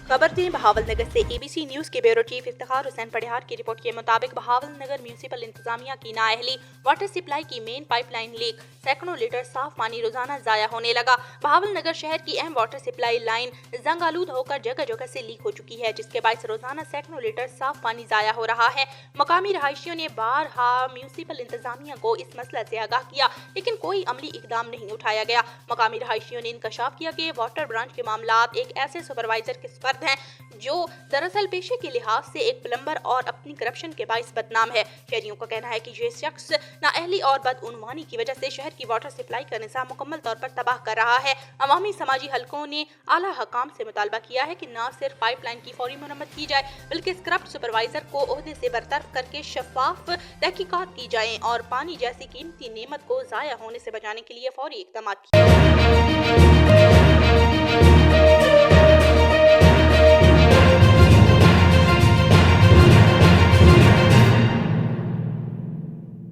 खबर थी बहावलनगर से। ABC न्यूज के ब्यूरो चीफ इफ्तिखार हुसैन पढ़ियार की रिपोर्ट के मुताबिक बहावलनगर म्यूनिसिपल इंतजामिया की नाअहली, वाटर सप्लाई की मेन पाइपलाइन लीक, सैकड़ों लीटर साफ पानी रोजाना जाया होने लगा। बहावलनगर शहर की अहम वाटर सप्लाई लाइन जंग आलूद होकर जगह जगह से लीक हो चुकी है, जिसके बायस रोजाना सैकड़ों लीटर साफ पानी जाया हो रहा है। मकामी रहायशियों ने बारहा म्यूनिसिपल इंतजामिया को इस मसला से आगाह किया, लेकिन कोई अमली इकदाम नहीं उठाया गया। मकामी रहायशियों ने इंकशाफ किया कि वाटर ब्रांच के मामलात एक ऐसे सुपरवाइजर के स्पर्द हैं जो दरअसल पेशे के लिहाज से एक प्लम्बर और अपनी करप्शन के बाइस बदनाम है। शहरियों का कहना है कि ये शख्स नाअहली और बदउनवानी की वजह से शहर की वाटर सप्लाई का निज़ाम मुकम्मल तौर पर तबाह कर रहा है। अवामी समाजी हलकों ने आला हकाम से मुतालबा किया है कि न सिर्फ पाइपलाइन की फौरी मरम्मत की जाए, बल्कि इस करप्ट सुपरवाइजर को ओहदे से बरतरफ करके शफाफ तहकीकात की जाए और पानी जैसी कीमती नेमत को ज़ाया होने से बचाने के लिए फौरी इक़दाम किए।